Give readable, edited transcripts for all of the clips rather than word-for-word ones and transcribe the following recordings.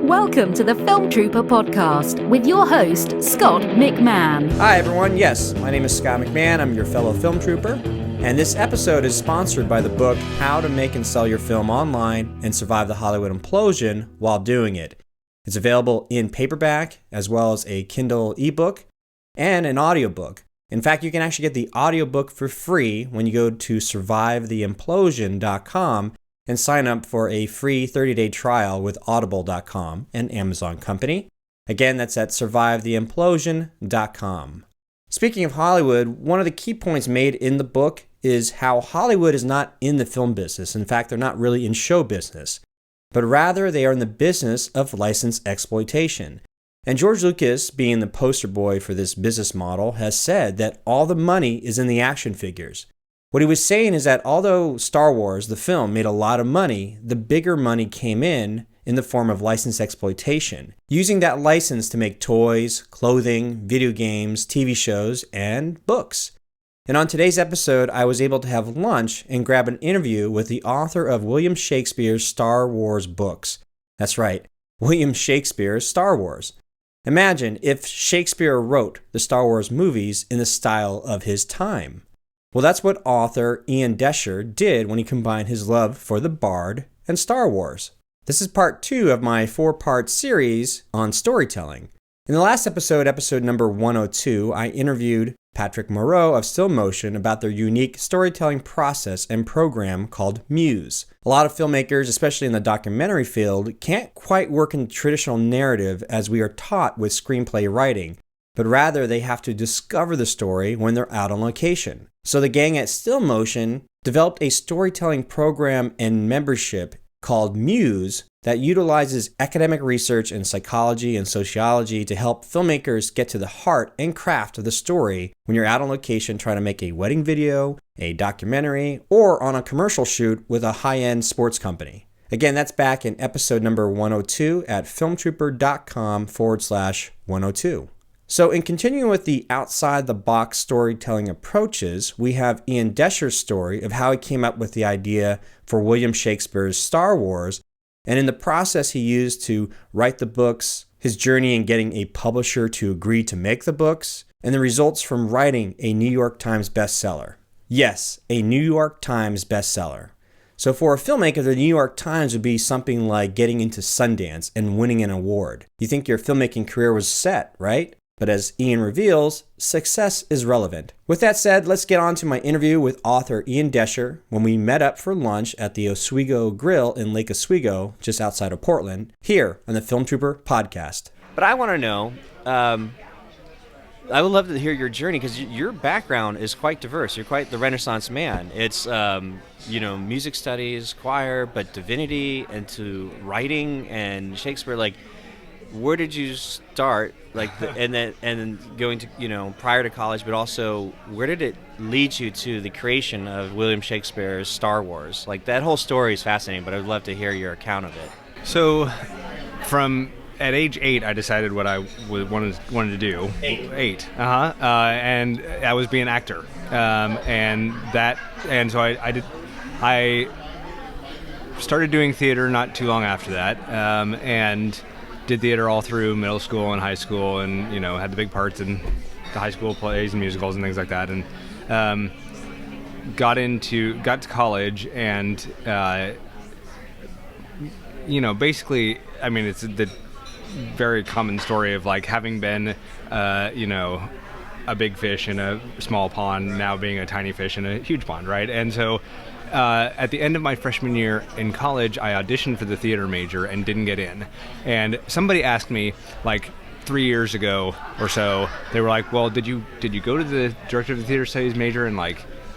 Welcome to the Film Trooper podcast with your host, Scott McMahon. Hi everyone, yes, my name is Scott McMahon, I'm your fellow film trooper, and this episode is sponsored by the book How to Make and Sell Your Film Online and Survive the Hollywood Implosion While Doing It. It's available in paperback as well as a Kindle ebook and an audiobook. In fact, you can actually get the audiobook for free when you go to survivetheimplosion.com and sign up for a free 30-day trial with audible.com, an Amazon company. Again, that's at survivetheimplosion.com. Speaking of Hollywood, one of the key points made in the book is how Hollywood is not in the film business. In fact, they're not really in show business, but rather they are in the business of license exploitation. And George Lucas, being the poster boy for this business model, has said that all the money is in the action figures. What he was saying is that although Star Wars, the film, made a lot of money, the bigger money came in the form of license exploitation, using that license to make toys, clothing, video games, TV shows, and books. And on today's episode, I was able to have lunch and grab an interview with the author of William Shakespeare's Star Wars books. That's right, William Shakespeare's Star Wars. Imagine if Shakespeare wrote the Star Wars movies in the style of his time. Well, that's what author Ian Doescher did when he combined his love for the Bard and Star Wars. This is part 2 of my 4-part series on storytelling. In the last episode, episode number 102, I interviewed Patrick Moreau of Still Motion about their unique storytelling process and program called Muse. A lot of filmmakers, especially in the documentary field, can't quite work in traditional narrative as we are taught with screenplay writing, but rather they have to discover the story when they're out on location. So the gang at Still Motion developed a storytelling program and membership called Muse that utilizes academic research in psychology and sociology to help filmmakers get to the heart and craft of the story when you're out on location trying to make a wedding video, a documentary, or on a commercial shoot with a high-end sports company. Again, that's back in episode number 102 at filmtrooper.com/102. So in continuing with the outside-the-box storytelling approaches, we have Ian Doescher's story of how he came up with the idea for William Shakespeare's Star Wars, and in the process he used to write the books, his journey in getting a publisher to agree to make the books, and the results from writing a New York Times bestseller. Yes, a New York Times bestseller. So for a filmmaker, the New York Times would be something like getting into Sundance and winning an award. You think your filmmaking career was set, right? But as Ian reveals, success is relevant. With that said, let's get on to my interview with author Ian Doescher when we met up for lunch at the Oswego Grill in Lake Oswego, just outside of Portland, here on the Film Trooper podcast. But I want to know, I would love to hear your journey because your background is quite diverse. You're quite the Renaissance man. It's, music studies, choir, but divinity, into writing and Shakespeare, where did you start, and then going to, prior to college, but also where did it lead you to the creation of William Shakespeare's Star Wars? That whole story is fascinating, but I'd love to hear your account of it. So, at age 8, I decided what I wanted to do. 8. And I was be an actor. And so I started doing theater not too long after that, and did theater all through middle school and high school, and had the big parts in the high school plays and musicals and things like that, and got to college, and basically, it's the very common story of having been a big fish in a small pond, now being a tiny fish in a huge pond, right? And so at the end of my freshman year in college, I auditioned for the theater major and didn't get in. And somebody asked me, 3 years ago or so, they were like, well, did you go to the director of the theater studies major and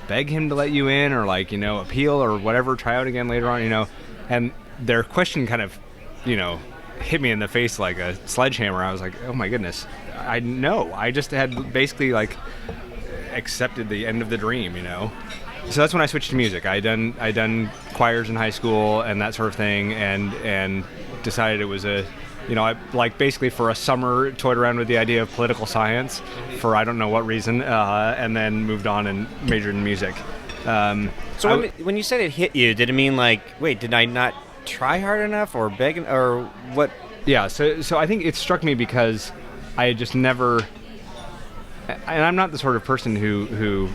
beg him to let you in, or appeal or whatever, try out again later on, And their question kind of, hit me in the face like a sledgehammer. I was like, oh my goodness, I just had basically accepted the end of the dream, So that's when I switched to music. I done choirs in high school and that sort of thing, and decided it was I basically for a summer toyed around with the idea of political science for I don't know what reason, and then moved on and majored in music. So when you said it hit you, did it mean wait, did I not try hard enough, or beg, or what? Yeah, so I think it struck me because I had just never, and I'm not the sort of person who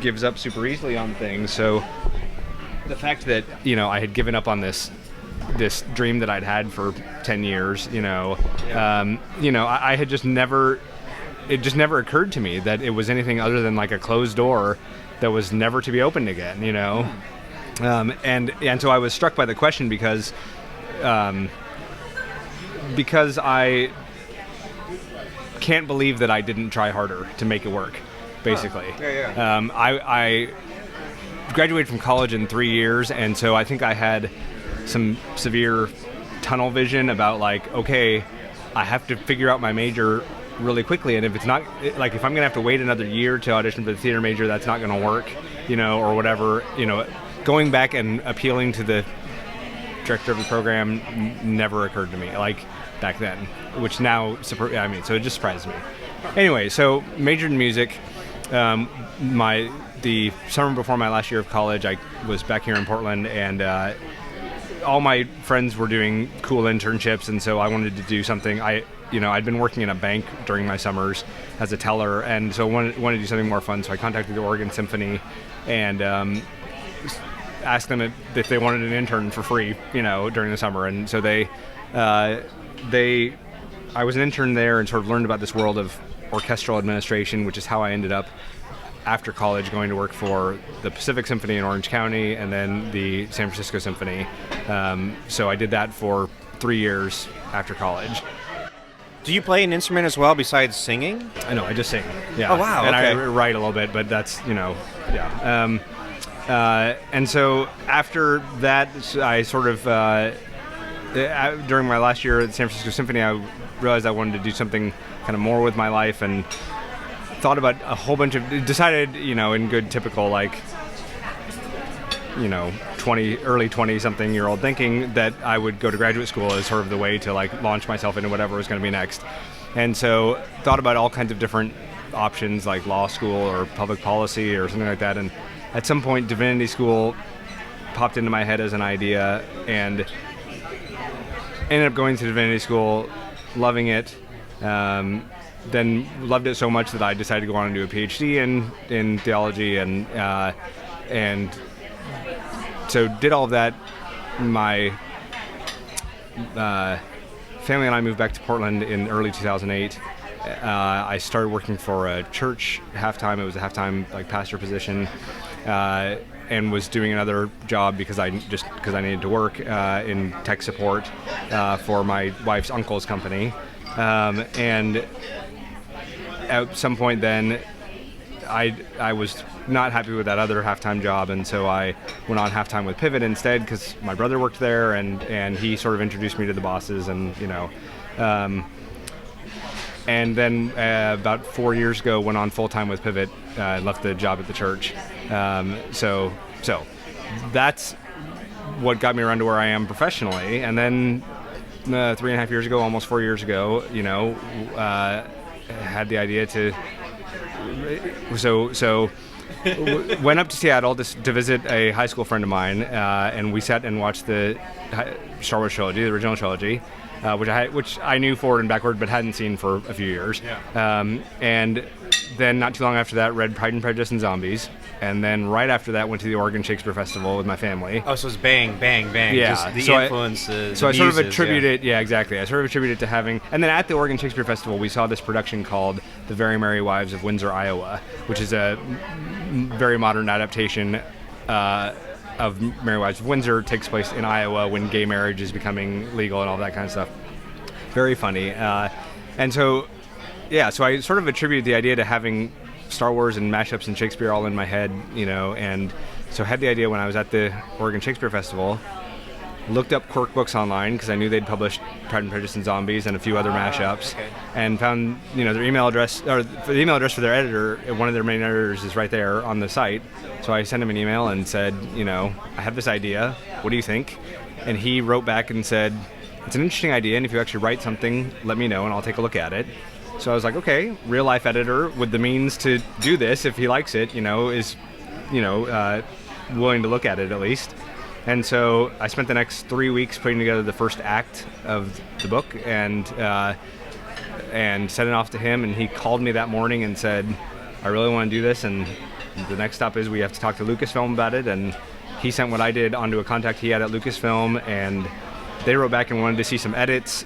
gives up super easily on things. So the fact that I had given up on this dream that I'd had for 10 years, I had just never. It just never occurred to me that it was anything other than like a closed door that was never to be opened again. And so I was struck by the question because I can't believe that I didn't try harder to make it work, basically. I graduated from college in 3 years, and so I think I had some severe tunnel vision about like, okay, I have to figure out my major really quickly, and if it's not, like, if I'm gonna have to wait another year to audition for the theater major, that's not gonna work, or whatever. Going back and appealing to the director of the program never occurred to me, like, back then, which now, so it just surprised me. Anyway, so majored in music. The summer before my last year of college, I was back here in Portland, and all my friends were doing cool internships, and so I wanted to do something. I'd been working in a bank during my summers as a teller, and so wanted to do something more fun. So I contacted the Oregon Symphony and asked them if they wanted an intern for free, during the summer. And so I was an intern there and sort of learned about this world of orchestral administration, which is how I ended up after college going to work for the Pacific Symphony in Orange County and then the San Francisco Symphony. So I did that for 3 years after college. Do you play an instrument as well besides singing? I know, I just sing. Yeah. Oh, wow. And okay. I write a little bit, but that's, yeah. And so after that, I sort of, during my last year at the San Francisco Symphony, I realized I wanted to do something kind of more with my life, and thought about a whole bunch of, decided, in good typical, like, early 20-something year old thinking that I would go to graduate school as sort of the way to like launch myself into whatever was going to be next. And so thought about all kinds of different options like law school or public policy or something like that. And at some point divinity school popped into my head as an idea, and ended up going to divinity school, loving it. Then loved it so much that I decided to go on and do a PhD in theology, and so did all of that. My family and I moved back to Portland in early 2008. I started working for a church half-time. It was a half-time like pastor position, and was doing another job because I needed to work in tech support for my wife's uncle's company. And at some point then, I was not happy with that other half-time job, and so I went on half-time with Pivot instead because my brother worked there, and he sort of introduced me to the bosses, and and then about 4 years ago went on full-time with Pivot, left the job at the church. So that's what got me around to where I am professionally, and then 3.5 years ago, almost 4 years ago, had the idea to. So went up to Seattle to visit a high school friend of mine, and we sat and watched the Star Wars trilogy, the original trilogy, which I knew forward and backward but hadn't seen for a few years. Yeah. And then not too long after that, read Pride and Prejudice and Zombies. And then right after that, went to the Oregon Shakespeare Festival with my family. Oh, so it's bang, bang, bang. Yeah. Just the influences. So I sort of attribute it, yeah, exactly. I sort of attribute it to having, and then at the Oregon Shakespeare Festival, we saw this production called The Very Merry Wives of Windsor, Iowa, which is a very modern adaptation of Merry Wives of Windsor. It takes place in Iowa when gay marriage is becoming legal and all that kind of stuff. Very funny. And so, yeah, so I sort of attribute the idea to having Star Wars and mashups and Shakespeare all in my head, and so had the idea when I was at the Oregon Shakespeare Festival, looked up Quirk Books online because I knew they'd published Pride and Prejudice and Zombies and a few other mashups, and found their email address, or the email address for their editor, one of their main editors is right there on the site. So I sent him an email and said, I have this idea, what do you think? And he wrote back and said, it's an interesting idea, and if you actually write something, let me know and I'll take a look at it. So I was like, okay, real life editor with the means to do this if he likes it, is willing to look at it at least. And so I spent the next 3 weeks putting together the first act of the book and sent it off to him. And he called me that morning and said, I really want to do this. And the next stop is we have to talk to Lucasfilm about it. And he sent what I did onto a contact he had at Lucasfilm. And they wrote back and wanted to see some edits.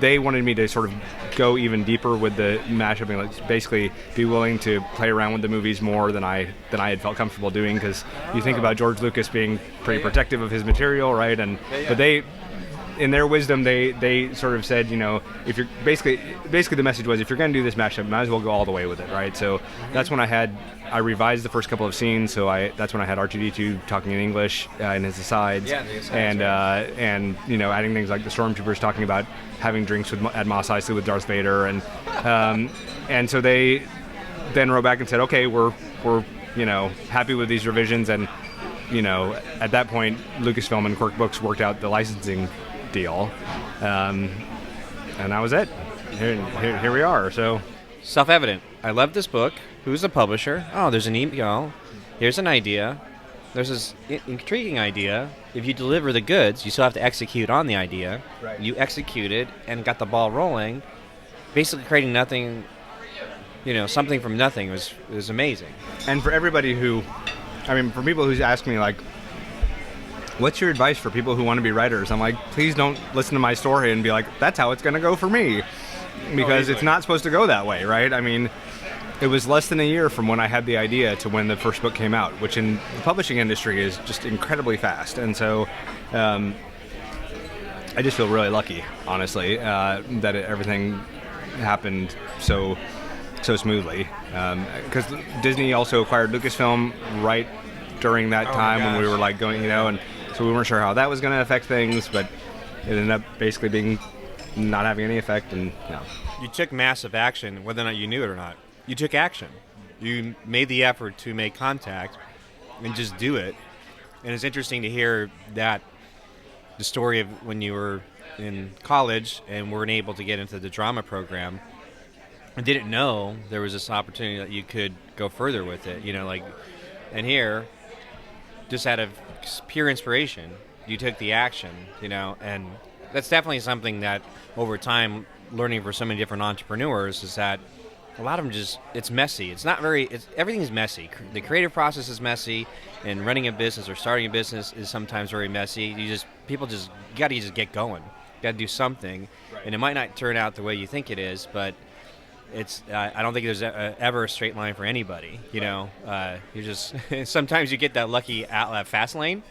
They wanted me to sort of go even deeper with the mashup and like basically be willing to play around with the movies more than I had felt comfortable doing, because you think about George Lucas being pretty protective of his material, right? And but they, in their wisdom, they sort of said, if you're basically the message was, if you're going to do this mashup, might as well go all the way with it, right? So that's when I revised the first couple of scenes. So that's when I had R2D2 talking in English in his asides, and adding things like the stormtroopers talking about having drinks at Mos Eisley with Darth Vader, and so they then wrote back and said, okay, we're happy with these revisions, and at that point Lucasfilm and Quirk Books worked out the licensing deal, and that was it. Here we are. So Self-evident. I love this book. Who's the publisher? Oh, there's an email. Here's an idea. There's this intriguing idea. If you deliver the goods, you still have to execute on the idea. Right. You executed and got the ball rolling, basically creating nothing, something from nothing. It was amazing. And for everybody for people who ask me, like, what's your advice for people who want to be writers? I'm like, please don't listen to my story and be like, that's how it's going to go for me. Because it's not supposed to go that way, right? I mean, it was less than a year from when I had the idea to when the first book came out, which in the publishing industry is just incredibly fast. And so I just feel really lucky, honestly, that everything happened so smoothly. Because Disney also acquired Lucasfilm right during that time when we were like going, and so we weren't sure how that was going to affect things, but it ended up basically being not having any effect. And you took massive action, whether or not you knew it or not. You took action. You made the effort to make contact and just do it. And it's interesting to hear that the story of when you were in college and weren't able to get into the drama program and didn't know there was this opportunity that you could go further with it, and here, just out of pure inspiration, you took the action, and that's definitely something that over time, learning for so many different entrepreneurs is that a lot of them it's messy. Everything's messy. The creative process is messy, and running a business or starting a business is sometimes very messy. People got to get going. Got to do something, right. And it might not turn out the way you think it is, but I don't think there's ever a straight line for anybody. Sometimes you get that lucky fast lane.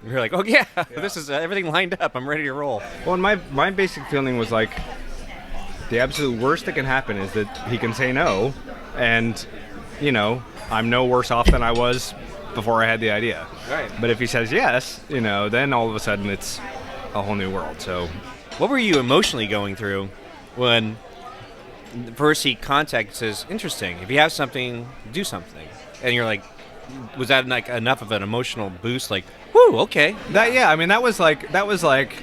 You're like, oh yeah. This is everything lined up. I'm ready to roll. Well, and my basic feeling was like, the absolute worst that can happen is that he can say no, and, I'm no worse off than I was before I had the idea. Right. But if he says yes, then all of a sudden it's a whole new world. So, what were you emotionally going through when first he contacts says, interesting, if you have something, do something, and you're like, was that like enough of an emotional boost? Like, whoo, okay. That was like,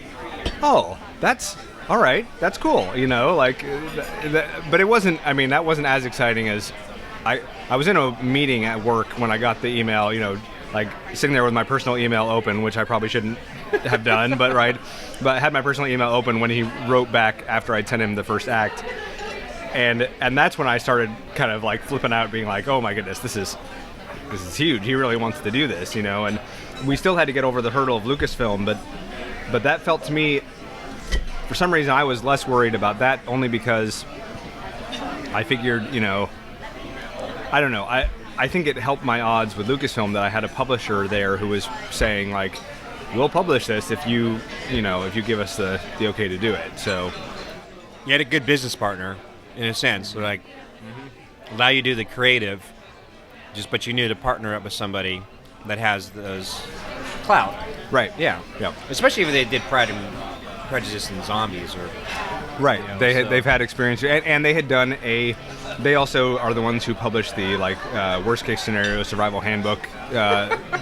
oh, that's all right, that's cool, but it wasn't, that wasn't as exciting as, I was in a meeting at work when I got the email, like sitting there with my personal email open, which I probably shouldn't have done, but I had my personal email open when he wrote back after I'd sent him the first act, and that's when I started kind of like flipping out, being like, oh my goodness, this is huge, he really wants to do this, and we still had to get over the hurdle of Lucasfilm, but that felt to me, for some reason, I was less worried about that, only because I figured, I don't know. I think it helped my odds with Lucasfilm that I had a publisher there who was saying, like, we'll publish this if you give us the okay to do it. So you had a good business partner, in a sense, like allow you to do the creative, but you need to partner up with somebody that has those clout. Right. Yeah. Especially if they did Prejudice and Zombies, or right. They've had experience, and they had done they also are the ones who published the worst case scenario survival handbook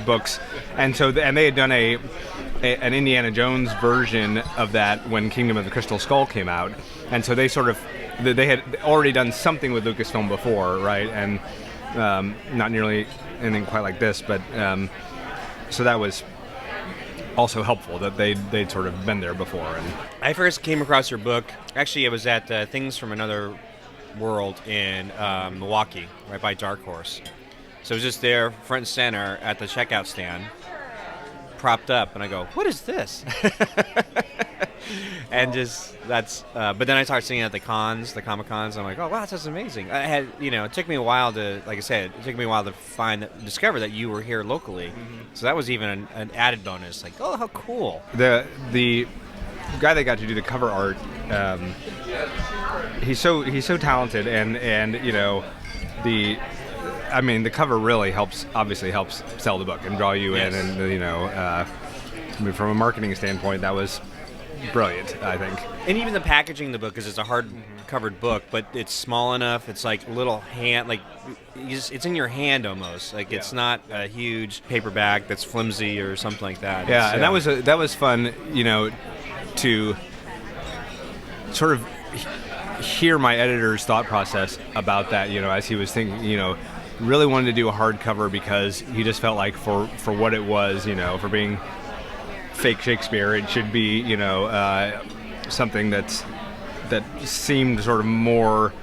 books, and they had done an Indiana Jones version of that when Kingdom of the Crystal Skull came out, and so they had already done something with Lucasfilm before, right? And not nearly anything quite like this, but so that was also helpful that they'd sort of been there before. And I first came across your book. Actually, it was at Things from Another World in Milwaukee, right by Dark Horse. So it was just there, front and center, at the checkout stand, propped up, and I go, "What is this?" And just but then I started seeing it at the cons, the Comic Cons. And I'm like, "Oh wow, that's amazing!" I had, it took me a while to, like I said, to discover that you were here locally. Mm-hmm. So that was even an added bonus. Like, oh, how cool! The guy that got to do the cover art, he's so talented, and the cover really helps sell the book and draw you in, and from a marketing standpoint, that was brilliant, I think. And even the packaging of the book, because it's a hard-covered book, but it's small enough. It's like little hand, like it's in your hand almost. Like it's not a huge paperback that's flimsy or something like that. Yeah, and that was fun, to sort of hear my editor's thought process about that. As he was thinking, really wanted to do a hardcover because he just felt like for what it was, for being fake Shakespeare, it should be, something that seemed sort of more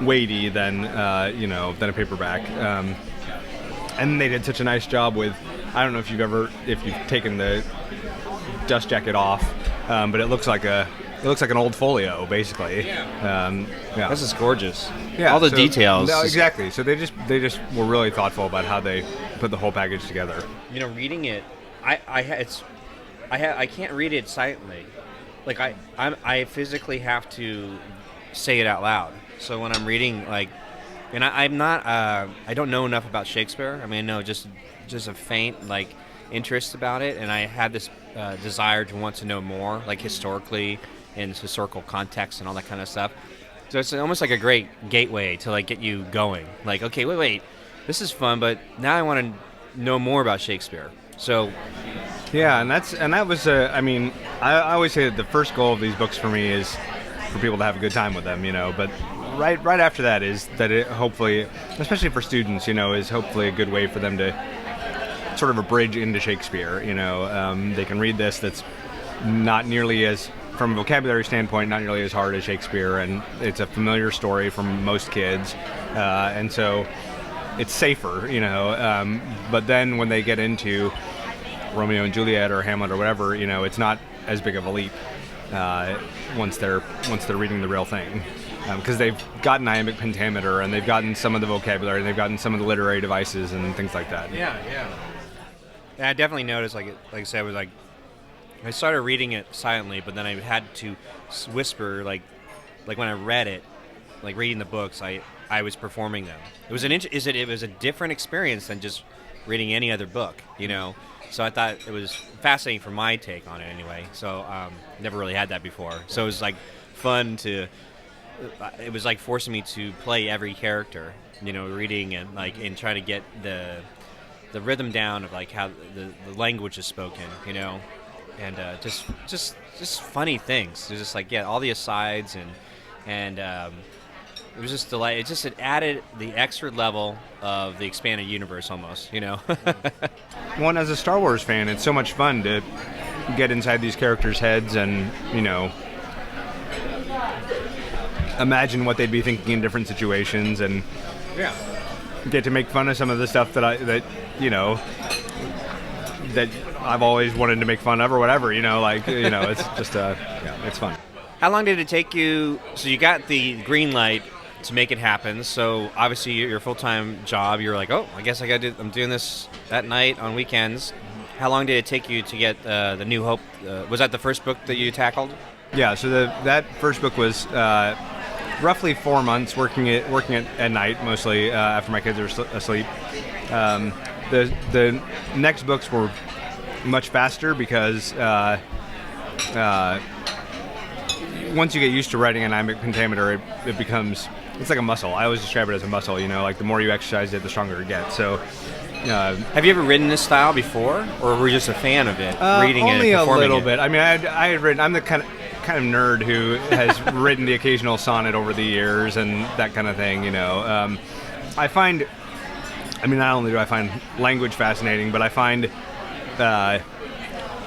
weighty than a paperback. And they did such a nice job with. I don't know if you've taken the dust jacket off, but it looks like an old folio, basically. Yeah. This is gorgeous. Yeah, all the details. No, exactly. So they just were really thoughtful about how they put the whole package together. Reading it, I can't read it silently. Like I physically have to say it out loud. So when I'm reading, and I'm not, I don't know enough about Shakespeare. I know just a faint interest about it, and I had this desire to want to know more, historically, and historical context and all that kind of stuff. So it's almost like a great gateway to get you going. Okay, wait, this is fun, but now I want to know more about Shakespeare. So yeah, and that was I always say that the first goal of these books for me is for people to have a good time with them, but right after that is that it hopefully, especially for students, is hopefully a good way for them to sort of a bridge into Shakespeare. They can read this. That's not nearly as, from a vocabulary standpoint, not nearly as hard as Shakespeare, and it's a familiar story from most kids, and so it's safer, but then when they get into Romeo and Juliet or Hamlet or whatever, it's not as big of a leap once they're reading the real thing, because they've gotten iambic pentameter, and they've gotten some of the vocabulary, and they've gotten some of the literary devices and things like that. Yeah. And I definitely noticed, like I said, was I started reading it silently, but then I had to whisper, like when I read it, reading the books, I was performing them. It was it was a different experience than just reading any other book, So I thought it was fascinating for my take on it anyway. So never really had that before. So it was fun to. It was forcing me to play every character, reading and trying to get the rhythm down of how the language is spoken, and just funny things. There's just all the asides and it was just delight. It added the extra level of the expanded universe almost, One, as a Star Wars fan, it's so much fun to get inside these characters' heads and, imagine what they'd be thinking in different situations, and get to make fun of some of the stuff that I've always wanted to make fun of or whatever, it's just it's fun. How long did it take you? So you got the green light to make it happen. So obviously your full-time job, you're oh, I guess I'm doing this at night on weekends. How long did it take you to get the New Hope? Was that the first book that you tackled? Yeah. So that first book was roughly 4 months working at night, mostly after my kids are asleep. The next books were much faster because once you get used to writing an iambic pentameter, it becomes, it's like a muscle. I always describe it as a muscle, the more you exercise it, the stronger it gets. So, have you ever written this style before, or were you just a fan of it, reading only it, performing a little it? bit. I had written. I'm the kind of nerd who has written the occasional sonnet over the years and that kind of thing. I find, not only do I find language fascinating, but I find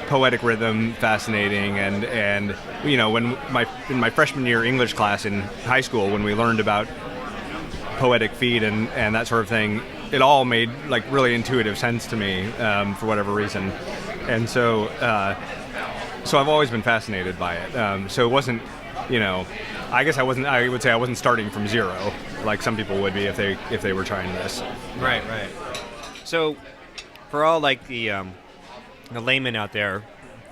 poetic rhythm fascinating, and when in my freshman year English class in high school, when we learned about poetic feet and that sort of thing, it all made like really intuitive sense to me for whatever reason, and so I've always been fascinated by it. So it wasn't, I guess I would say I wasn't starting from zero like some people would be if they were trying this. Right. So for all like the layman out there,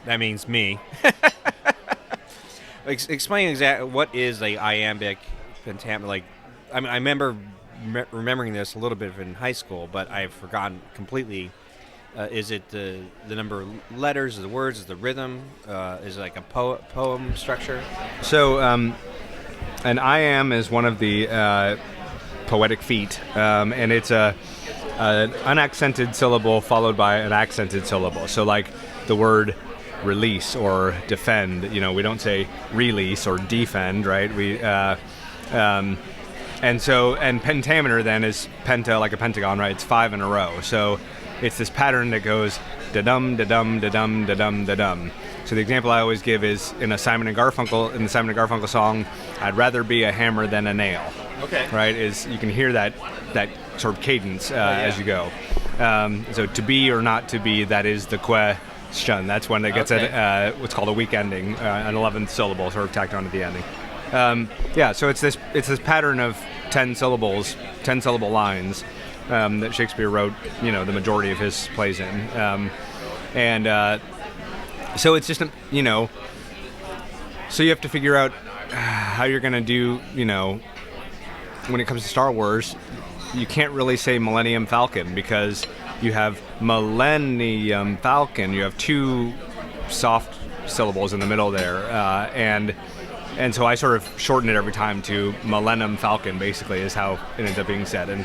that means me. Explain exactly what is a iambic pentameter. Like, I mean, I remember remembering this a little bit in high school, but I've forgotten completely. Is it the number of letters, the words, is the rhythm? Is it like a poem structure? So, an iamb is one of the poetic feet, and it's an unaccented syllable followed by an accented syllable. So, like the word release or defend, we don't say release or defend, right? And pentameter then is penta, like a pentagon, right? It's 5 in a row. So it's this pattern that goes da-dum, da-dum, da-dum, da-dum, da-dum. So the example I always give is in the Simon and Garfunkel song, I'd rather be a hammer than a nail. Okay. Right? Is you can hear that sort of cadence as you go. So to be or not to be, that is the question. That's when it gets at what's called a weak ending, an 11th syllable sort of tacked onto the ending. So it's this pattern of 10 syllables, 10 syllable lines that Shakespeare wrote, the majority of his plays in. So it's just, so you have to figure out how you're going to do, when it comes to Star Wars, you can't really say Millennium Falcon because you have Millennium Falcon. You have 2 soft syllables in the middle there. And so I sort of shorten it every time to Millennium Falcon, basically, is how it ends up being said. And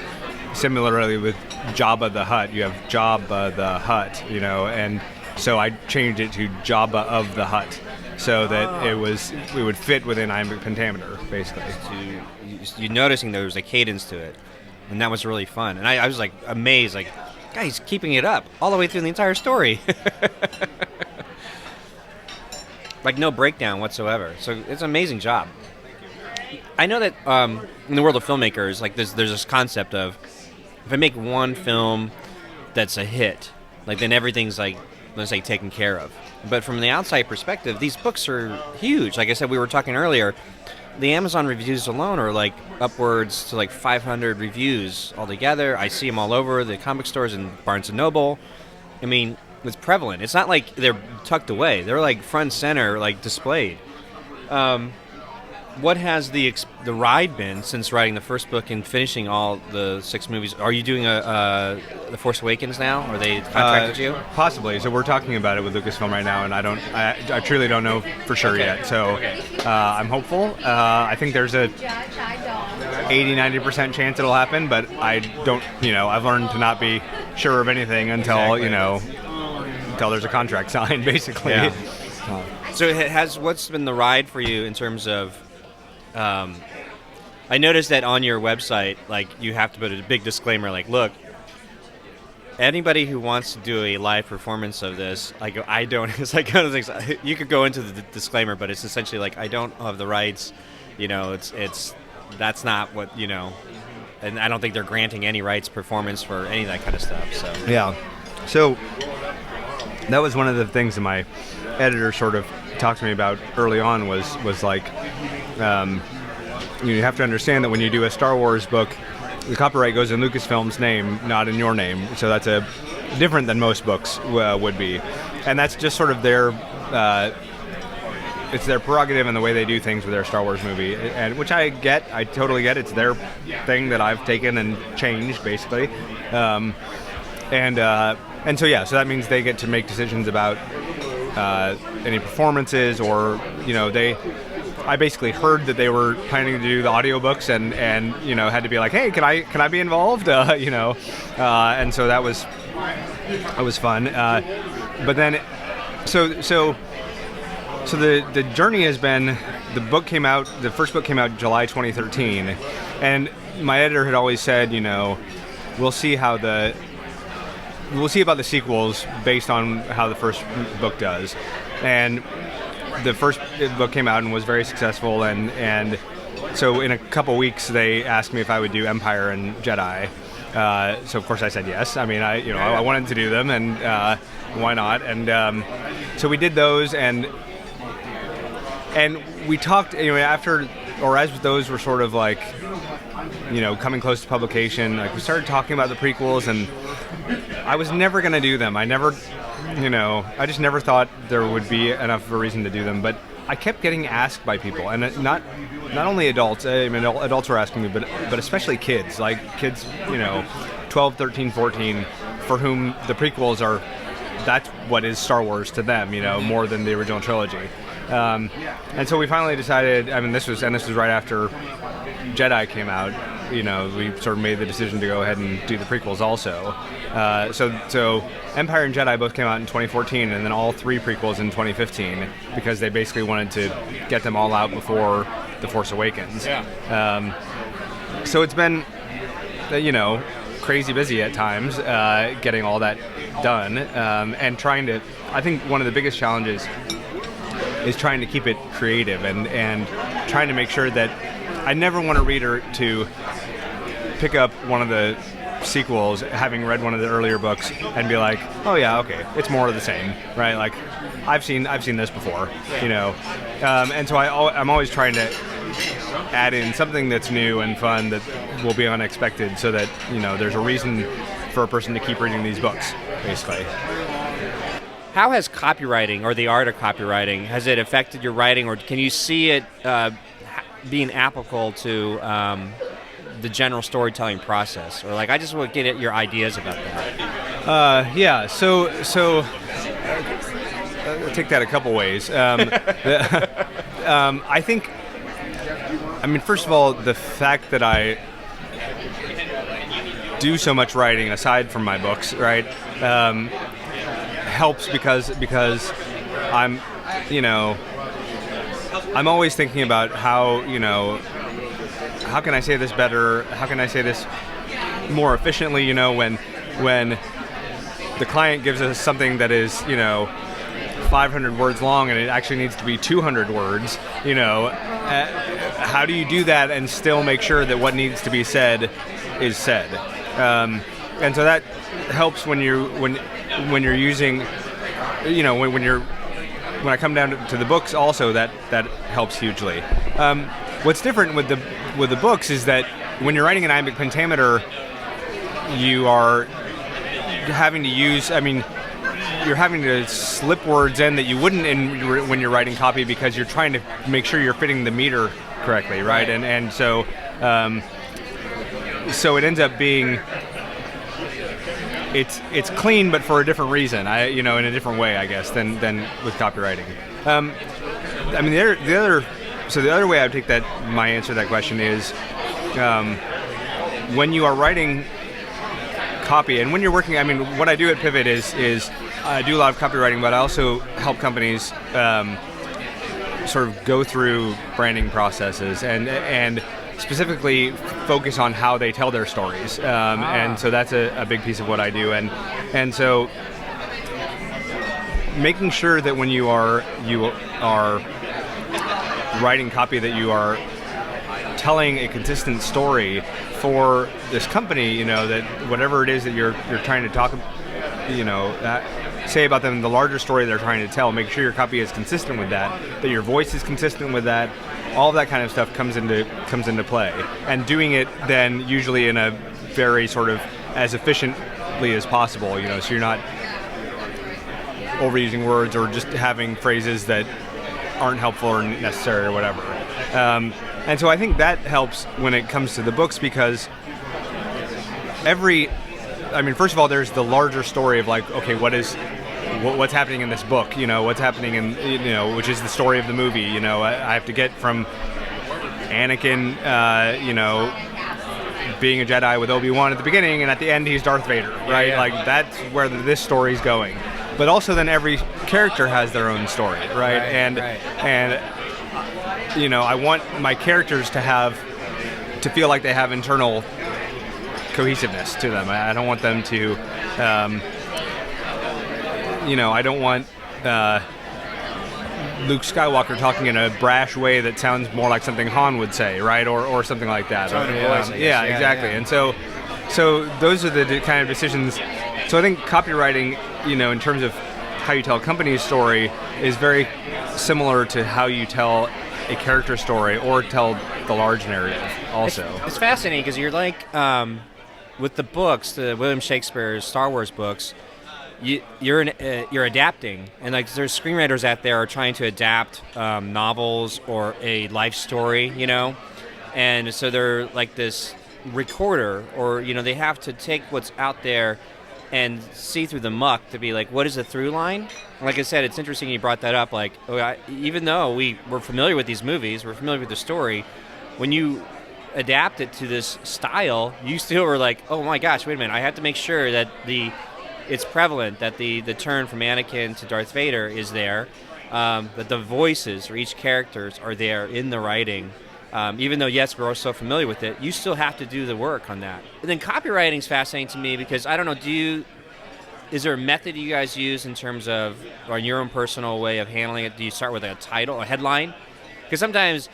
similarly with Jabba the Hutt, you have Jabba the Hutt, and so I changed it to Jabba of the Hutt so that it would fit within iambic pentameter, basically. You noticing there was a cadence to it, and that was really fun. And I was like amazed, like, guys, keeping it up all the way through the entire story. Like no breakdown whatsoever. So it's an amazing job. I know that in the world of filmmakers, like there's this concept of if I make one film that's a hit, like then everything's like, let's say, taken care of. But from the outside perspective, these books are huge. Like I said, we were talking earlier, the Amazon reviews alone are like upwards to like 500 reviews altogether. I see them all over the comic stores and Barnes & Noble. I mean, it's prevalent. It's not like they're tucked away. They're like front and center, like displayed. What has the ride been since writing the first book and finishing all the 6 movies? Are you doing The Force Awakens now? Or they contracted you? Possibly. So we're talking about it with Lucasfilm right now, and I truly don't know for sure yet. So I'm hopeful. I think there's a 80-90% chance it'll happen, but I don't. I've learned to not be sure of anything until until there's a contract signed, basically. Yeah. So what's been the ride for you in terms of? I noticed that on your website, like you have to put a big disclaimer, like, look, anybody who wants to do a live performance of this, like I don't. It's like kind of things. You could go into the disclaimer, but it's essentially like I don't have the rights. It's that's not what and I don't think they're granting any rights performance for any of that kind of stuff. So yeah, so that was one of the things that my editor sort of talked to me about early on was like, you have to understand that when you do a Star Wars book, the copyright goes in Lucasfilm's name, not in your name. So that's different than most books would be, and that's just sort of their it's their prerogative and the way they do things with their Star Wars movie, and which I totally get. It's their thing that I've taken and changed, basically, and so so that means they get to make decisions about any performances, or I basically heard that they were planning to do the audiobooks and had to be like, hey, can I be involved? And so that was fun. But then so the journey has been, the first book came out July 2013, and my editor had always said, we'll see how the we'll see about the sequels based on how the first book does. And the first book came out and was very successful, and so in a couple weeks they asked me if I would do Empire and Jedi. So of course I said yes. I mean, I wanted to do them, and why not? And so we did those, and we talked, after, or as those were sort of like, coming close to publication, like we started talking about the prequels, and I was never going to do them. I just never thought there would be enough of a reason to do them, but I kept getting asked by people, and not only adults. I mean, adults were asking me, but especially kids, 12, 13, 14, for whom the prequels that's what is Star Wars to them, more than the original trilogy. And so we finally decided. I mean, this was right after Jedi came out. We sort of made the decision to go ahead and do the prequels also. So Empire and Jedi both came out in 2014, and then all 3 prequels in 2015, because they basically wanted to get them all out before The Force Awakens. Yeah. So it's been, crazy busy at times, getting all that done, and trying to. I think one of the biggest challenges is trying to keep it creative and trying to make sure that I never want a reader to pick up one of the sequels, having read one of the earlier books, and be like, oh yeah, okay, it's more of the same, right? Like, I've seen this before, and so I'm always trying to add in something that's new and fun that will be unexpected, so that there's a reason for a person to keep reading these books, basically. How has copywriting, or the art of copywriting, has it affected your writing, or can you see it being applicable to the general storytelling process? Or I just want to get your ideas about that. Yeah. So I'll take that a couple ways. I think. I mean, first of all, the fact that I do so much writing aside from my books, right? Helps because I'm always thinking about how can I say this better? How can I say this more efficiently? When the client gives us something that is 500 words long and it actually needs to be 200 words, how do you do that and still make sure that what needs to be said is said? And so that helps when you're using, when I come down to the books also, that helps hugely. What's different with the books is that when you're writing an iambic pentameter, you are having to use, you're having to slip words in that you wouldn't when you're writing copy, because you're trying to make sure you're fitting the meter correctly, right? And so it ends up being, it's clean, but for a different reason, in a different way, I guess, than with copywriting. The other way I would take my answer to that question is, when you are writing copy, and when you're working, what I do at Pivot is I do a lot of copywriting, but I also help companies sort of go through branding processes and specifically focus on how they tell their stories, and so that's a big piece of what I do, and so making sure that when you are writing copy, that you are telling a consistent story for this company, that whatever it is that you're trying to talk, say about them, the larger story they're trying to tell, make sure your copy is consistent with that your voice is consistent with that. All of that kind of stuff comes into play, and doing it then usually in a very sort of as efficiently as possible, so you're not overusing words or just having phrases that aren't helpful or necessary or whatever. And so I think that helps when it comes to the books, because first of all, there's the larger story of okay, what's happening in this book, what's happening in, which is the story of the movie. I have to get from Anakin, being a Jedi with Obi-Wan at the beginning, and at the end he's Darth Vader, right? Yeah. That's where this story's going. But also then every character has their own story, right? And I want my characters to feel like they have internal cohesiveness to them. I don't want them to I don't want Luke Skywalker talking in a brash way that sounds more like something Han would say, right, or something like that. Yeah, exactly. And so those are the kind of decisions. So I think copywriting, in terms of how you tell a company's story, is very similar to how you tell a character story or tell the large narrative also. It's fascinating because you're like, with the books, the William Shakespeare's Star Wars books, you're adapting, and like there's screenwriters out there are trying to adapt novels or a life story, and so they're like this recorder, or they have to take what's out there and see through the muck to be like, what is the through line? Like I said, it's interesting you brought that up. Like, even though we're familiar with these movies, we're familiar with the story, when you adapt it to this style, you still are like, oh my gosh, wait a minute, I have to make sure that it's prevalent, that the turn from Anakin to Darth Vader is there, that the voices for each characters are there in the writing. Even though, yes, we're all so familiar with it, you still have to do the work on that. And then copywriting is fascinating to me because, I don't know, is there a method you guys use in terms of, or in your own personal way of handling it? Do you start with a title, a headline? Because sometimes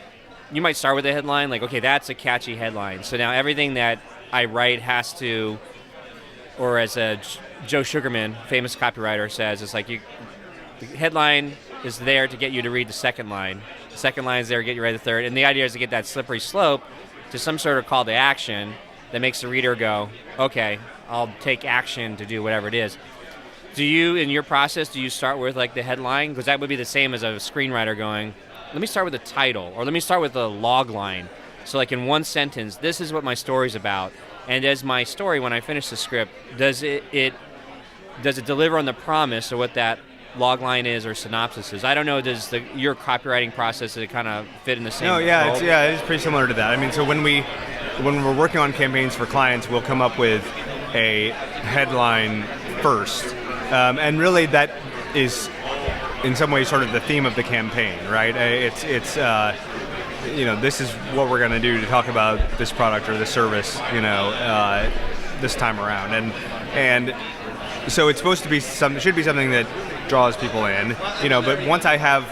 you might start with a headline, like, okay, that's a catchy headline. So now everything that I write has to, or as Joe Sugarman, famous copywriter, says, it's like the headline is there to get you to read the second line. The second line is there to get you to read the third. And the idea is to get that slippery slope to some sort of call to action that makes the reader go, okay, I'll take action to do whatever it is. Do you, in your process, do you start with like the headline? Because that would be the same as a screenwriter going, let me start with the title, or let me start with the log line. So like in one sentence, this is what my story's about. And as my story, when I finish the script, does it deliver on the promise of what that log line is or synopsis is? I don't know, does your copywriting process, does it kind of fit in the same role? It is pretty similar to that. I mean, so when we're working on campaigns for clients, we'll come up with a headline first. And really that is in some ways sort of the theme of the campaign, right? It's this is what we're going to do to talk about this product or this service, this time around. And so it's supposed to be should be something that draws people in, but once I have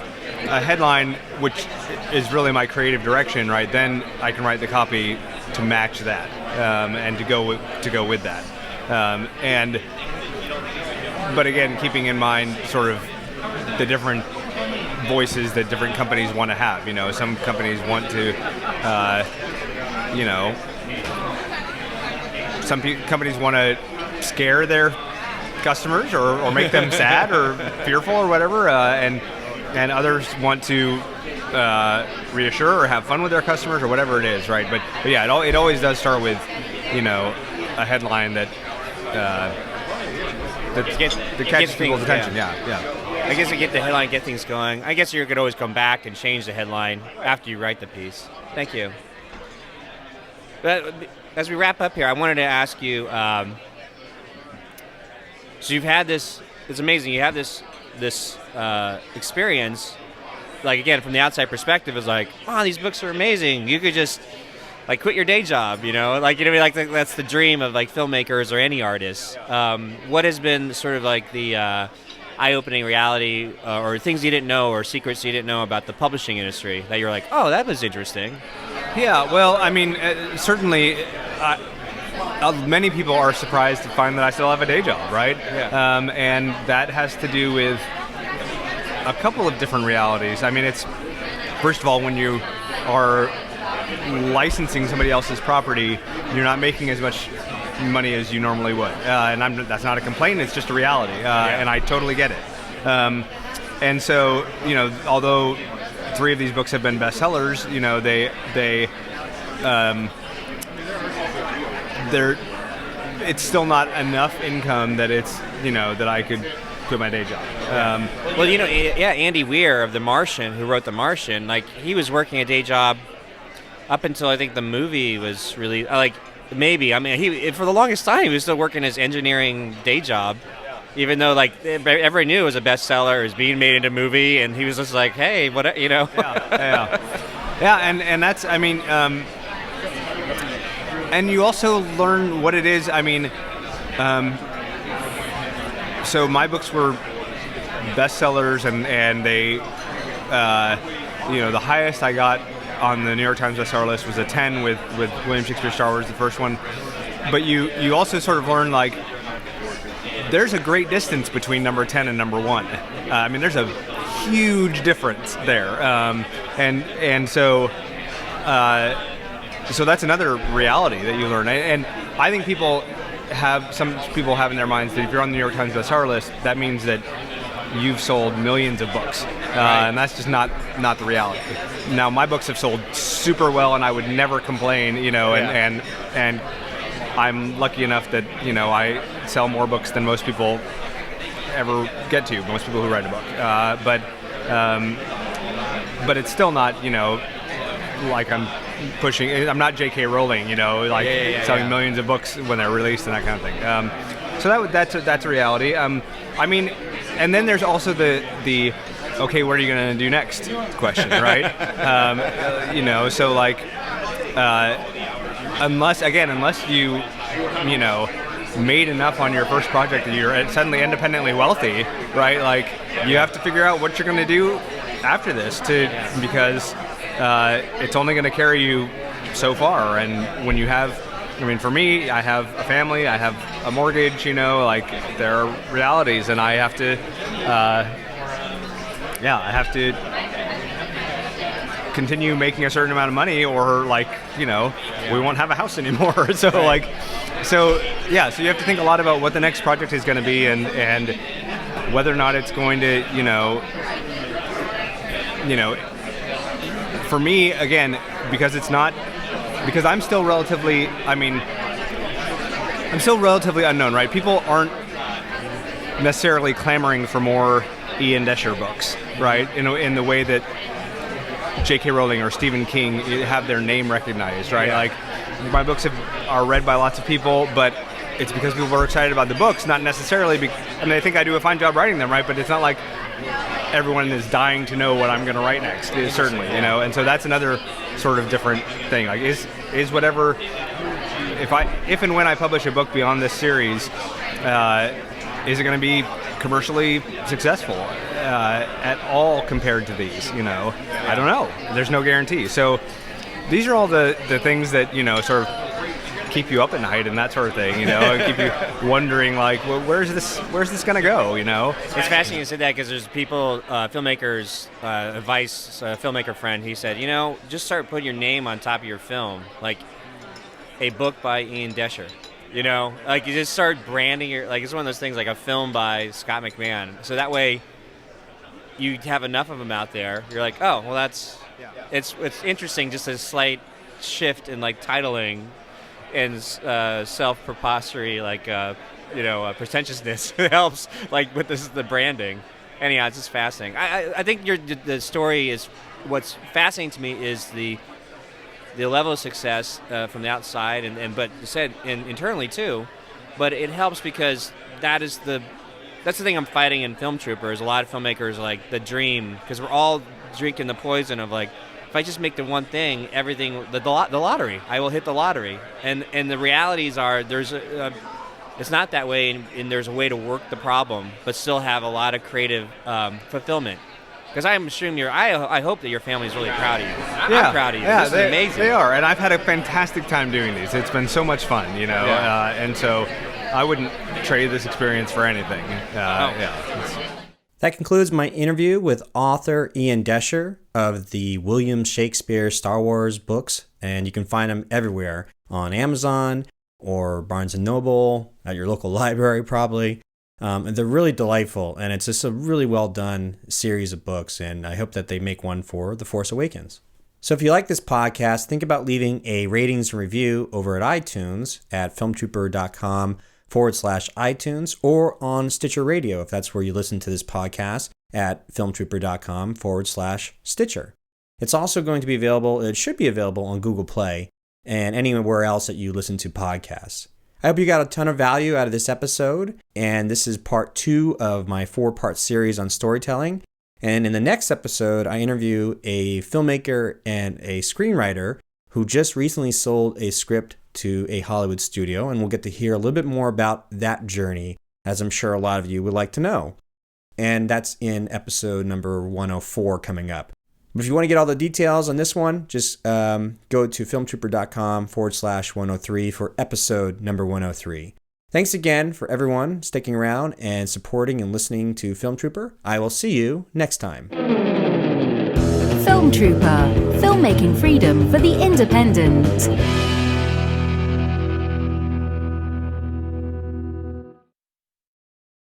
a headline, which is really my creative direction, right, then I can write the copy to match that, and to go with that. But again, keeping in mind sort of the different voices that different companies want to have. Some companies want to, some companies want to scare their customers or make them sad or fearful or whatever, and others want to reassure or have fun with their customers or whatever it is, right? But yeah, it always does start with, a headline that catches people's attention. Yeah. I guess to get the headline, get things going. I guess you could always come back and change the headline after you write the piece. Thank you. But as we wrap up here, I wanted to ask you, so you've had this, it's amazing, you have this experience, like again, from the outside perspective, is like, oh, these books are amazing. You could just like quit your day job, that's the dream of like filmmakers or any artists. What has been sort of like the eye-opening reality or things you didn't know or secrets you didn't know about the publishing industry that you're like, oh, that was interesting? Yeah, well, I mean, certainly many people are surprised to find that I still have a day job, right? Yeah. And that has to do with a couple of different realities. I mean, it's, first of all, when you are licensing somebody else's property, you're not making as much money as you normally would. And that's not a complaint, it's just a reality. And I totally get it. And so, although 3 of these books have been bestsellers, it's still not enough income that it's, that I could quit my day job. Andy Weir of The Martian, who wrote The Martian, like he was working a day job up until I think the movie was really, maybe. I mean, he for the longest time he was still working his engineering day job, even though like everybody knew it was a bestseller, it was being made into a movie, and he was just like, hey, what, Yeah, and that's, I mean, and you also learn what it is. I mean, so my books were bestsellers, and they, the highest I got on the New York Times bestseller list was a 10 with William Shakespeare Star Wars, the first one. But you also sort of learn, like, there's a great distance between number 10 and number 1. There's a huge difference there, and so that's another reality that you learn. And I think some people have in their minds that if you're on the New York Times bestseller list, that means that you've sold millions of books, and that's just not the reality. Now, my books have sold super well, and I would never complain, and I'm lucky enough that I sell more books than most people ever get to. Most people who write a book, but it's still not like I'm pushing. I'm not J.K. Rowling, selling millions of books when they're released and that kind of thing. So that's a reality. And then there's also the okay, what are you going to do next question, right? So like unless you made enough on your first project that you're suddenly independently wealthy, right? Like, you have to figure out what you're going to do after this because it's only going to carry you so far. And when you have, for me, I have a family, I have a mortgage, there are realities, and I have to, continue making a certain amount of money, or we won't have a house anymore. So so you have to think a lot about what the next project is going to be, and whether or not it's going to, for me, again, because I'm still relatively unknown, right? People aren't necessarily clamoring for more Ian Doescher books, right? In the way that J.K. Rowling or Stephen King have their name recognized, right? Yeah. Like, my books are read by lots of people, but it's because people are excited about the books, not necessarily I think I do a fine job writing them, right? But it's not like everyone is dying to know what I'm going to write next, certainly, and so that's another sort of different thing. Like, is whatever, if and when I publish a book beyond this series, is it going to be commercially successful at all compared to these? I don't know. There's no guarantee. So these are all the things that sort of keep you up at night and that sort of thing. Keep you wondering, like, well, where's this going to go? It's fascinating you said that, because there's people, filmmakers, advice, a filmmaker friend, he said, just start putting your name on top of your film, like a book by Ian Doescher. You just start branding it's one of those things, like a film by Scott McMahon. So that way you have enough of them out there. You're like, oh, well, it's interesting, just a slight shift in titling and self-prepostery, pretentiousness helps, with the branding. Anyhow, it's just fascinating. I think the story is, what's fascinating to me is the level of success from the outside, but you said internally too. But it helps because that's the thing I'm fighting in Film Troopers. A lot of filmmakers the dream, because we're all drinking the poison of if I just make the one thing, everything, the lottery, I will hit the lottery. And the realities are it's not that way, and there's a way to work the problem, but still have a lot of creative fulfillment. Because I'm assuming I hope that your family's really proud of you. I'm proud of you. Yeah, this is amazing. They are, and I've had a fantastic time doing these. It's been so much fun, and so I wouldn't trade this experience for anything. That concludes my interview with author Ian Doescher of the William Shakespeare Star Wars books, and you can find them everywhere on Amazon or Barnes & Noble, at your local library probably. And they're really delightful, and it's just a really well done series of books, and I hope that they make one for The Force Awakens. So if you like this podcast, think about leaving a ratings and review over at iTunes at filmtrooper.com/iTunes, or on Stitcher Radio, if that's where you listen to this podcast, at filmtrooper.com/Stitcher. It's also going to be available, it should be available on Google Play and anywhere else that you listen to podcasts. I hope you got a ton of value out of this episode, and this is part 2 of my 4-part series on storytelling. And in the next episode, I interview a filmmaker and a screenwriter who just recently sold a script to a Hollywood studio, and we'll get to hear a little bit more about that journey, as I'm sure a lot of you would like to know. and that's in episode number 104 coming up. But if you want to get all the details on this one, just go to filmtrooper.com/103 for episode number 103. Thanks again for everyone sticking around and supporting and listening to Film Trooper. I will see you next time. Film Trooper, filmmaking freedom for the independent.